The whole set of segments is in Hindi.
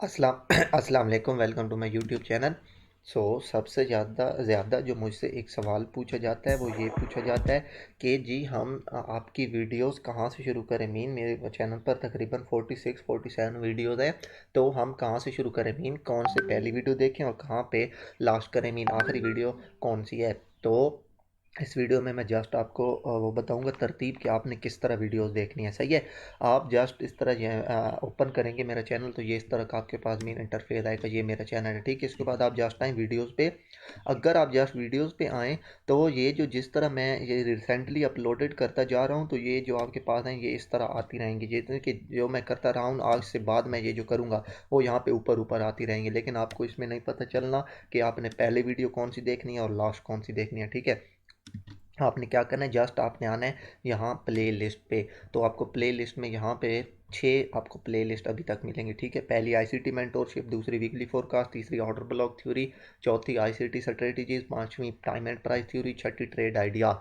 अस्सलाम वालेकुम। Welcome to my YouTube channel. सबसे ज़्यादा जो मुझसे एक सवाल पूछा जाता है वो ये पूछा जाता है कि जी हम आपकी वीडियोस कहाँ से शुरू करें। मेरे चैनल पर तकरीबन 46-47 वीडियोस हैं, तो हम कहाँ से शुरू करें। कौन से पहली वीडियो देखें और कहाँ पे लास्ट करें। आखिरी वीडियो कौन सी है। तो इस वीडियो में मैं जस्ट आपको वो बताऊंगा तरतीब कि आपने किस तरह वीडियोस देखनी है। सही है। आप जस्ट इस तरह ये ओपन करेंगे मेरा चैनल, तो ये इस तरह का आपके पास मेन इंटरफेस आएगा। ये मेरा चैनल है, ठीक है। इसके बाद आप जस्ट आएँ वीडियोस पे। अगर आप जस्ट वीडियोस पे आएँ तो ये जो जिस तरह मैं ये रिसेंटली अपलोडेड करता जा रहा हूँ, तो ये जो आपके पास हैं ये इस तरह आती रहेंगी। जितने कि जो मैं करता रहा हूँ आज से बाद मैं ये जो करूँगा वो यहाँ पे ऊपर ऊपर आती रहेंगी, लेकिन आपको इसमें नहीं पता चलना कि आपने पहले वीडियो कौन सी देखनी है और लास्ट कौन सी देखनी है, ठीक है। आपने क्या करना है, जस्ट आपने आना है यहाँ प्ले लिस्ट पे। तो आपको प्ले लिस्ट में यहाँ पे 6 आपको प्ले लिस्ट अभी तक मिलेंगी, ठीक है। पहली आईसीटी मेंटोरशिप, दूसरी वीकली फोरकास्ट, तीसरी ऑर्डर ब्लॉक थ्योरी, चौथी आईसीटी स्ट्रेटजीज, पांचवी time and price theory, Chhathi trade idea.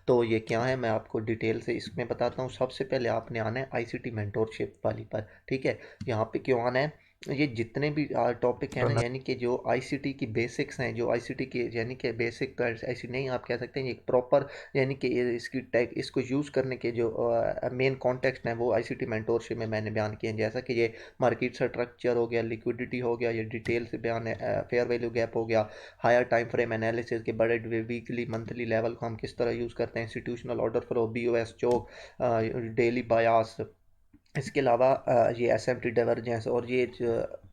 तो ये क्या है मैं आपको डिटेल से इसमें बताता हूँ। सबसे पहले आपने आना है आईसीटी मेंटोरशिप वाली पर, ठीक है। यहाँ पे क्यों आना है, ये जितने भी टॉपिक है ना, यानी कि जो आईसीटी की बेसिक्स हैं, जो आईसीटी की यानी कि बेसिक तो ऐसी नहीं आप कह सकते हैं, एक प्रॉपर यानी कि इसकी टैग इसको यूज़ करने के जो मेन कॉन्टेक्स्ट हैं वो आईसीटी मेंटोरशिप में मैंने बयान किए हैं। जैसा कि ये मार्केट स्ट्रक्चर हो गया, लिक्विडिटी हो गया, ये डिटेल से बयान है, फेयर वैल्यू गैप हो गया, हायर टाइम फ्रेम एनालिसिस के बड़े वीकली मंथली लेवल को हम किस तरह यूज़ करते हैं, इंस्टीट्यूशनल ऑर्डर फ्लो, बीओएस चोक, डेली बायास। इसके अलावा ये एसएमटी डाइवर्जेंस और ये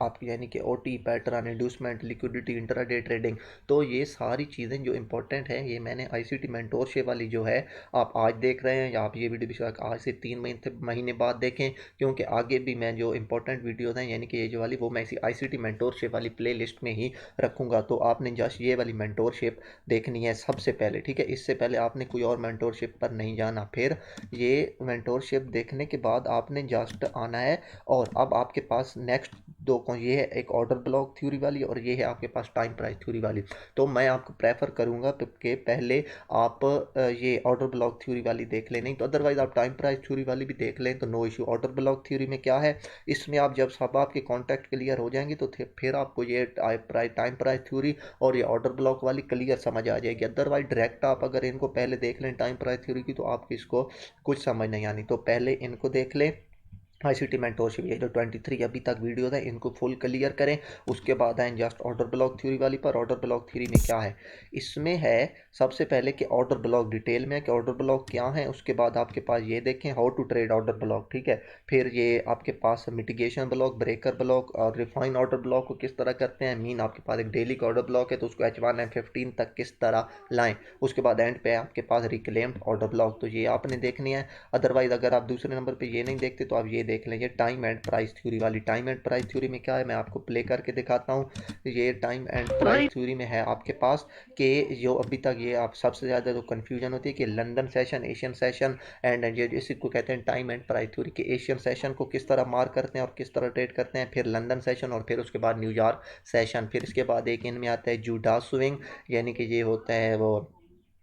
आपकी यानी कि OT pattern, inducement, liquidity, intraday trading. तो ये सारी चीज़ें जो इंपॉर्टेंट हैं ये मैंने आईसीटी मेंटोरशिप वाली जो है आप आज देख रहे हैं, या आप ये वीडियो भी आज से 3 महीने बाद देखें, क्योंकि आगे भी मैं जो इंपॉर्टेंट वीडियोज़ हैं यानी कि ये जो वाली वो मैं इसी आईसीटी मेंटोरशिप वाली प्ले लिस्ट में ही रखूँगा। तो आपने जस्ट ये वाली मेंटोरशिप देखनी है सबसे पहले, ठीक है। इससे पहले आपने कोई और मेंटोरशिप पर नहीं जाना। फिर ये मेंटोरशिप देखने के बाद आपने जस्ट आना है, और अब आपके पास नेक्स्ट दो कौन, ये है एक ऑर्डर ब्लॉक थ्योरी वाली और ये है आपके पास टाइम प्राइस थ्योरी वाली। तो मैं आपको प्रेफर करूंगा कि पहले आप ये ऑर्डर ब्लॉक थ्योरी वाली देख लें, नहीं तो अदरवाइज आप टाइम प्राइस थ्योरी वाली भी देख लें तो no issue. Order block theory में क्या है, इसमें आप जब सब आपके कॉन्टैक्ट क्लियर हो जाएंगे तो फिर आपको ये टाइम प्राइस थ्योरी और ये ऑर्डर ब्लॉक वाली क्लियर समझ आ जाएगी। अदरवाइज डायरेक्ट आप अगर इनको पहले देख लें टाइम प्राइस थ्योरी की, तो आपको इसको कुछ समझ नहीं आनी। तो पहले इनको देख लें, आईसीटी मेंटोरशिप, ये जो 23 अभी तक वीडियोस हैं इनको फुल क्लियर करें। उसके बाद आए जस्ट ऑर्डर ब्लॉक थ्योरी वाली पर। ऑर्डर ब्लॉक थ्योरी में क्या है, इसमें है सबसे पहले कि ऑर्डर ब्लॉक डिटेल में कि ऑर्डर ब्लॉक क्या है। उसके बाद आपके पास ये देखें how to trade order block, ठीक है। फिर ये आपके पास मिटिगेशन ब्लॉक, ब्रेकर ब्लॉक और रिफाइन ऑर्डर ब्लॉक को किस तरह करते हैं। आपके पास एक डेली का ऑर्डर ब्लॉक है तो उसको H1 M15 तक किस तरह लाएं। उसके बाद एंड पे आपके पास रिक्लेम्ड ऑर्डर ब्लॉक, तो ये आपने देखनी है। अदरवाइज अगर आप दूसरे नंबर पे ये नहीं देखते तो आप ये देख लें, ये टाइम एंड प्राइस थ्योरी वाली। टाइम एंड प्राइस थ्योरी में क्या है मैं आपको प्ले करके दिखाता हूँ। ये टाइम एंड प्राइस थ्योरी में है आपके पास कि जो अभी तक ये आप सबसे ज़्यादा जो कन्फ्यूजन होती है कि London session, Asian session and ये इसी को कहते हैं टाइम एंड प्राइस थ्योरी के एशियन सेशन को किस तरह मार्क करते हैं और किस तरह ट्रेड करते हैं, फिर लंदन सेशन और फिर उसके बाद न्यूयॉर्क सेशन। फिर इसके बाद एक इनमें आता है जूडा स्विंग, यानी कि ये होता है वो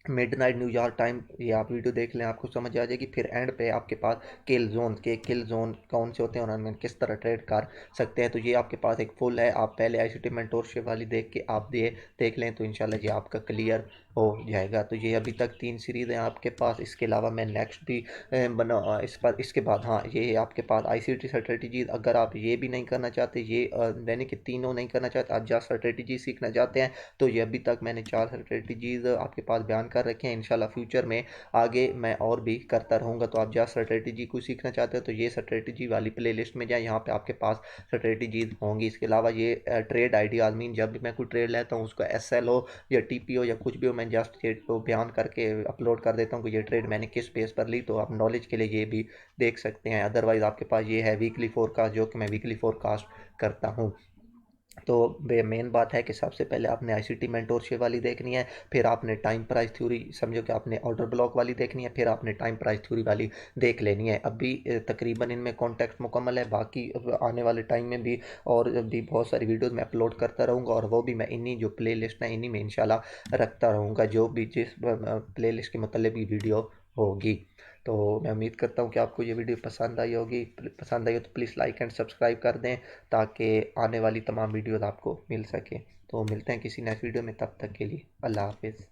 मिडनाइट न्यूयॉर्क टाइम। ये आप वीडियो देख लें आपको समझ आ जाएगी। फिर एंड पे आपके पास किल जोन कौन से होते हैं और उनमें किस तरह ट्रेड कर सकते हैं। तो ये आपके पास एक फुल है। आप पहले आईसीटी मेंटोरशिप वाली देख के आप देख लें तो इंशाल्लाह ये आपका क्लियर हो जाएगा। तो ये अभी तक 3 सीरीज़ हैं आपके पास। इसके अलावा मैं नेक्स्ट भी इस पर इसके बाद हाँ ये है आपके पास आईसीटी स्ट्रेटजीज। अगर आप ये भी नहीं करना चाहते, ये यानी कि तीनों नहीं करना चाहते, आप जस्ट स्ट्रेटजी सीखना चाहते हैं, तो ये अभी तक मैंने 4 स्ट्रेटजीज आपके पास बयान कर रखे हैं। इंशाल्लाह फ्यूचर में आगे मैं और भी करता रहूँगा। तो आप जस्ट स्ट्रेटजी को सीखना चाहते हो तो ये स्ट्रेटजी वाली प्ले लिस्ट में जाए, यहाँ पे आपके पास स्ट्रेटजीज होंगी। इसके अलावा ये ट्रेड आइडियाज जब भी मैं कोई ट्रेड लेता हूँ उसका SL हो या TP हो या कुछ भी हो, मैं जस्ट ये तो बयान करके अपलोड कर देता हूँ कि ये ट्रेड मैंने किस बेस पर ली। तो आप नॉलेज के लिए ये भी देख सकते हैं। अदरवाइज आपके पास ये है वीकली फोरकास्ट, जो कि मैं वीकली फोरकास्ट करता हूँ। तो मेन बात है कि सबसे पहले आपने आईसीटी मेंटोरशिप वाली देखनी है, फिर आपने टाइम प्राइस थ्योरी, समझो कि आपने ऑर्डर ब्लॉक वाली देखनी है, फिर आपने टाइम प्राइस थ्योरी वाली देख लेनी है। अभी तकरीबन इनमें कॉन्टेक्ट मुकम्मल है, बाकी आने वाले टाइम में भी और भी बहुत सारी वीडियोस मैं अपलोड करता रहूँगा, और वो भी मैं इन्हीं जो प्ले लिस्ट है इन्हीं में इंशाल्लाह रखता रहूँगा, जो भी जिस प्ले लिस्ट के मतलब भी वीडियो होगी। तो मैं उम्मीद करता हूँ कि आपको ये वीडियो पसंद आई होगी। पसंद आई हो तो प्लीज़ लाइक एंड सब्सक्राइब कर दें, ताकि आने वाली तमाम वीडियोज़ आपको मिल सकें। तो मिलते हैं किसी नेक्स्ट वीडियो में, तब तक के लिए अल्लाह हाफिज़।